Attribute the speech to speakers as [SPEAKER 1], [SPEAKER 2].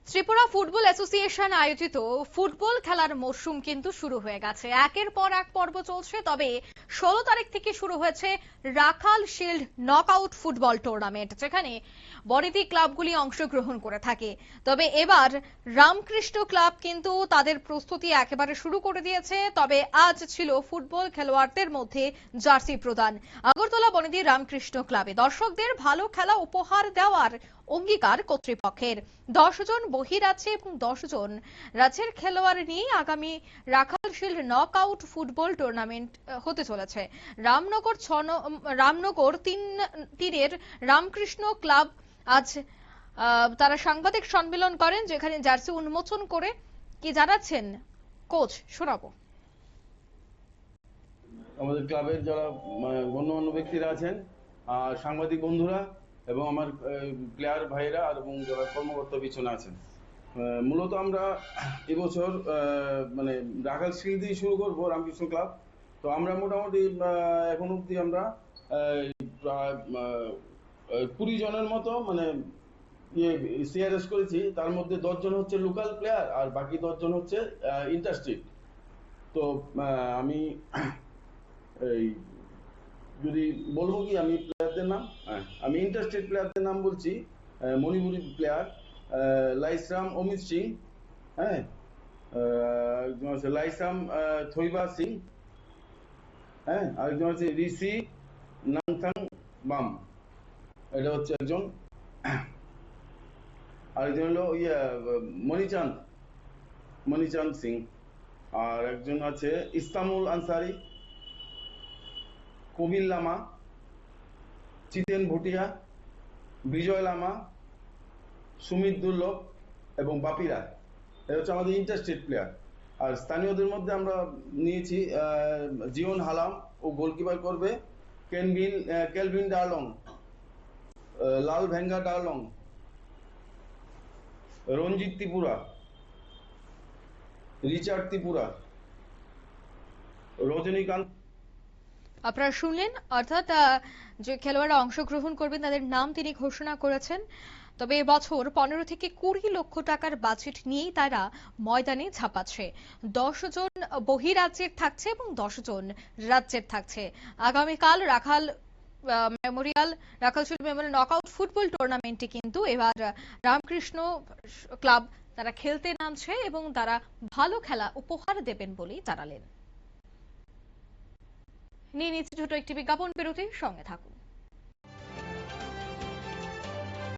[SPEAKER 1] Tripura football association আয়োজিত football খেলার মরশুম কিন্তু শুরু হয়ে গেছে। একের পর এক পর্ব চলছে। তবে 16 তারিখ থেকে শুরু হয়েছে রাখাল শিল্ড নকআউট ফুটবল টুর্নামেন্ট, যেখানে বড়িদি ক্লাবগুলি অংশগ্রহণ করে থাকে। তবে এবার রামকৃষ্ণ ক্লাব কিন্তু তাদের প্রস্তুতি একেবারে শুরু করে দিয়েছে। তবে আজ ছিল ফুটবল খেলোয়াড়দের মধ্যে জার্সি প্রদান। আগরতলা বনেদি রামকৃষ্ণ ক্লাবে দর্শকদের ভালো খেলা উপহার দেওয়ার অঙ্গীকার কর্তৃপক্ষের। 10 জন বহিরাজ্যে এবং 10 জন রাজ্যের খেলোয়াড় নিয়ে আগামী রাখাল শিল্ড নকআউট ফুটবল টুর্নামেন্ট হতে চলেছে। রামনগর 3-এর রামকৃষ্ণ ক্লাব আজ তারা সাংবাদিক সম্মেলন করেন, যেখানে জার্সি উন্মোচন করে কি জানাচ্ছেন কোচ শোনাবো।
[SPEAKER 2] আমাদের ক্লাবের যারা গণ্যমান্য ব্যক্তিরা আছেন, সাংবাদিক বন্ধুরা এবং আমার প্লেয়ার ভাইরা এবং যারা কর্মকর্তা পিছনে আছেন, মূলত আমরা এবছর রাখাল শিল্ড দিয়ে শুরু করবো রামকৃষ্ণ ক্লাব। তো আমরা মোটামুটি এখন অব্দি আমরা প্রায় 20 জনের মতো সিআরএস করেছি। তার মধ্যে 10 জন হচ্ছে লোকাল প্লেয়ার আর বাকি 10 জন হচ্ছে ইন্টারস্টেট। তো আমি যদি বলবো কি আমি প্লেয়ারদের নাম, আমি ইন্টারস্টেট প্লেয়ারদের নাম বলছি। মণিপুরি প্লেয়ার লাইসরাম অমিত সিং, একজন আছে লাইসরাম থইবা সিং, আরেকজন আছে ঋষি নাংথাং বাম, এটা হচ্ছে একজন। আরেকজন হলো মণিচাঁদ সিং। আর একজন আছে ইস্তামুল আনসারি, কবির লামা, চিতেন ভুটিয়া, বিজয় লামা, সুমিত দুর্লভ এবং বাপিরা। এটা হচ্ছে আমাদের ইন্টারস্টেট প্লেয়ার। আর স্থানীয়দের মধ্যে আমরা নিয়েছি জিওন হালাম, ও গোলকিপার করবে। কেলভিন ডার্লং, লাল ভেঙ্গা ডার্লং, রঞ্জিত ত্রিপুরা, রিচার্ড ত্রিপুরা, রজনীকান্ত।
[SPEAKER 1] আপনারা শুনলেন, অর্থাৎ যে খেলোয়াড়রা অংশগ্রহণ করবেন তাদের নাম তিনি ঘোষণা করেছেন। তবে এবছর 15 থেকে 20 লক্ষ টাকার বাজেট নিয়েই তারা ময়দানে ঝাঁপাচ্ছে। 10 জন বহিরাজ্যের থাকছে এবং 10 জন রাজ্যের থাকছে। আগামীকাল রাখাল শিল্ড মেমোরিয়াল নকআউট ফুটবল টুর্নামেন্টে কিন্তু এবার রামকৃষ্ণ ক্লাব তারা খেলতে নামছে এবং তারা ভালো খেলা উপহার দেবেন বলেই জানালেন। নিয়ে নিচ্ছে ছোট একটি বিজ্ঞাপন বিরতির সঙ্গে থাকুন।